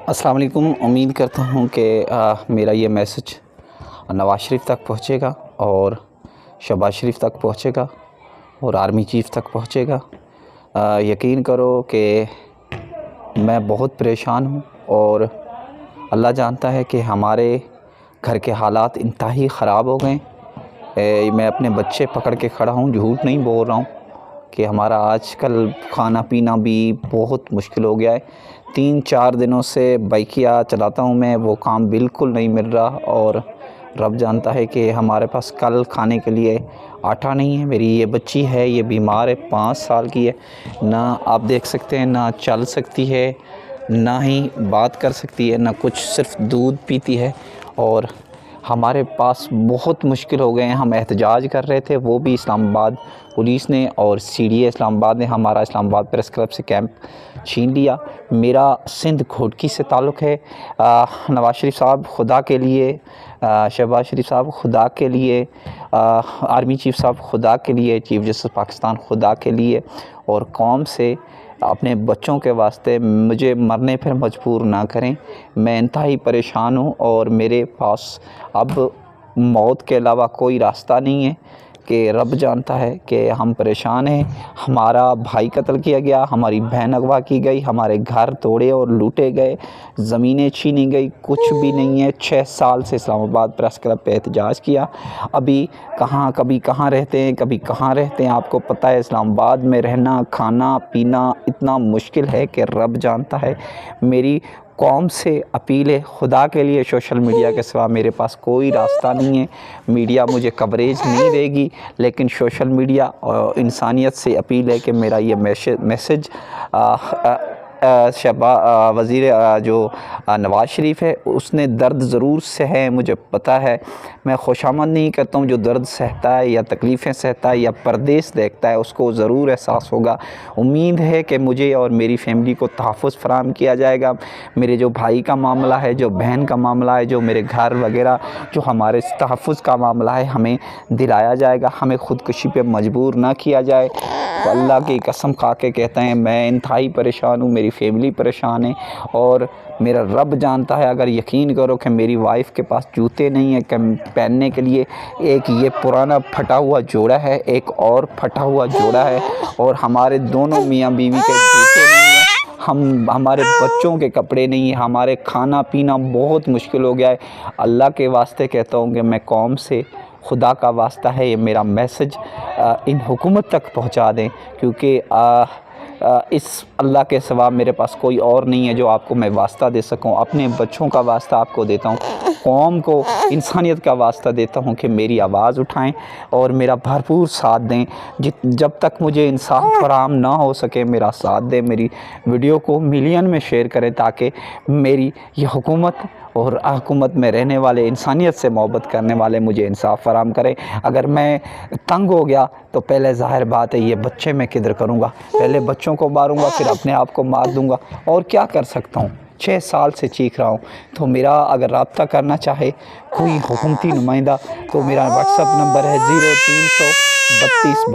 अस्सलाम वालेकुम। उम्मीद करता हूँ कि मेरा ये मैसेज नवाज़ शरीफ तक पहुँचेगा और शहबाज शरीफ तक पहुँचेगा और आर्मी चीफ़ तक पहुँचेगा। यकीन करो कि मैं बहुत परेशान हूँ और अल्लाह जानता है कि हमारे घर के हालात इंतहाई ख़राब हो गए। मैं अपने बच्चे पकड़ के खड़ा हूँ, झूठ नहीं बोल रहा हूँ कि हमारा आजकल खाना पीना भी बहुत मुश्किल हो गया है। 3-4 दिनों से बाइकिया चलाता हूँ मैं, वो काम बिल्कुल नहीं मिल रहा और रब जानता है कि हमारे पास कल खाने के लिए आटा नहीं है। मेरी ये बच्ची है, ये बीमार है, 5 साल की है, ना आप देख सकते हैं ना चल सकती है, ना ही बात कर सकती है, ना कुछ, सिर्फ दूध पीती है। और हमारे पास बहुत मुश्किल हो गए हैं। हम एहतजाज कर रहे थे, वो भी इस्लामाबाद पुलिस ने और CDA इस्लामाबाद ने हमारा इस्लामाबाद प्रेस क्लब से कैंप छीन लिया। मेरा सिंध घोटकी से ताल्लुक़ है। नवाज़ शरीफ साहब खुदा के लिए, शहबाज शरीफ साहब खुदा के लिए, आर्मी चीफ़ साहब खुदा के लिए, चीफ़ जस्टिस पाकिस्तान खुदा के लिए और कौम से अपने बच्चों के वास्ते मुझे मरने पर मजबूर ना करें। मैं इंतहाई परेशान हूँ और मेरे पास अब मौत के अलावा कोई रास्ता नहीं है कि रब जानता है कि हम परेशान हैं। हमारा भाई कत्ल किया गया, हमारी बहन अगवा की गई, हमारे घर तोड़े और लूटे गए, ज़मीनें छीनी गई, कुछ भी नहीं है। 6 साल से इस्लामाबाद प्रेस क्लब पे एहतजाज किया। अभी कभी कहाँ रहते हैं, कभी कहाँ रहते हैं। आपको पता है इस्लामाबाद में रहना, खाना पीना इतना मुश्किल है कि रब जानता है। मेरी कौम से अपील है, खुदा के लिए सोशल मीडिया के सिवा मेरे पास कोई रास्ता नहीं है। मीडिया मुझे कवरेज नहीं देगी, लेकिन सोशल मीडिया और इंसानियत से अपील है कि मेरा ये मैसेज वज़ीर जो नवाज़ शरीफ है उसने दर्द ज़रूर सहे, मुझे पता है। मैं खुशामद नहीं करता हूँ, जो दर्द सहता है या तकलीफ़ें सहता है या परदेस देखता है उसको ज़रूर एहसास होगा। उम्मीद है कि मुझे और मेरी फैमिली को तहफ़्फ़ुज़ फ़राहम किया जाएगा। मेरे जो भाई का मामला है, जो बहन का मामला है, जो मेरे घर वगैरह जो हमारे तहफ़्फ़ुज़ का मामला है, हमें दिलाया जाएगा। हमें ख़ुदकुशी पे मजबूर ना किया जाए। तो अल्लाह की कसम खा के कहते हैं मैं इंतहाई परेशान हूँ, मेरी फैमिली परेशान है और मेरा रब जानता है। अगर यकीन करो कि मेरी वाइफ़ के पास जूते नहीं है पहनने के लिए, एक ये पुराना फटा हुआ जोड़ा है, एक और फटा हुआ जोड़ा है और हमारे दोनों मियाँ बीवी के जूते नहीं हैं, हमारे बच्चों के कपड़े नहीं हैं, हमारे खाना पीना बहुत मुश्किल हो गया है। अल्लाह के वास्ते कहता हूँ कि मैं कौम से, खुदा का वास्ता है, ये मेरा मैसेज इन हुकूमत तक पहुँचा दें, क्योंकि इस अल्लाह के सिवा मेरे पास कोई और नहीं है जो आपको मैं वास्ता दे सकूं। अपने बच्चों का वास्ता आपको देता हूं, कौम को, इंसानियत का वास्ता देता हूं कि मेरी आवाज़ उठाएं और मेरा भरपूर साथ दें। जब तक मुझे इंसाफ फराहम ना हो सके मेरा साथ दें। मेरी वीडियो को मिलियन में शेयर करें ताकि मेरी ये हुकूमत और हुकूमत में रहने वाले, इंसानियत से मोहब्बत करने वाले मुझे इंसाफ फराहम करें। अगर मैं तंग हो गया तो पहले ज़ाहिर बात है ये बच्चे मैं किधर करूँगा, पहले बच्चों को मारूँगा फिर अपने आप को मार दूँगा, और क्या कर सकता हूँ। 6 साल से चीख रहा हूँ। तो मेरा अगर रब्ता करना चाहे कोई हुकूमती नुमाइंदा तो मेरा व्हाट्सअप नंबर है 0332 32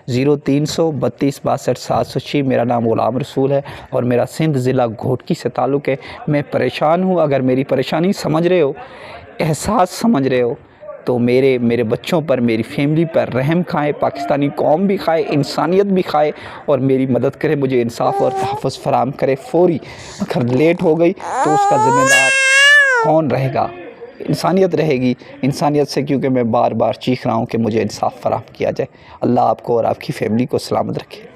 62 706। मेरा नाम ग़ुलाम रसूल है और मेरा सिंध ज़िला घोटकी से ताल्लुक़ है। मैं परेशान हूँ। अगर मेरी परेशानी समझ रहे हो, एहसास समझ रहे हो, तो मेरे बच्चों पर, मेरी फैमिली पर रहम खाएँ, पाकिस्तानी कौम भी खाए, इंसानियत भी खाए और मेरी मदद करे, मुझे इंसाफ और तहफ़्फ़ुज़ फराहम करे फ़ौरी। अगर लेट हो गई तो उसका ज़िम्मेदार कौन रहेगा? इंसानियत रहेगी। इंसानियत से, क्योंकि मैं बार बार चीख रहा हूँ कि मुझे इंसाफ फराहम किया जाए। अल्लाह आपको और आपकी फैमिली को सलामत रखे।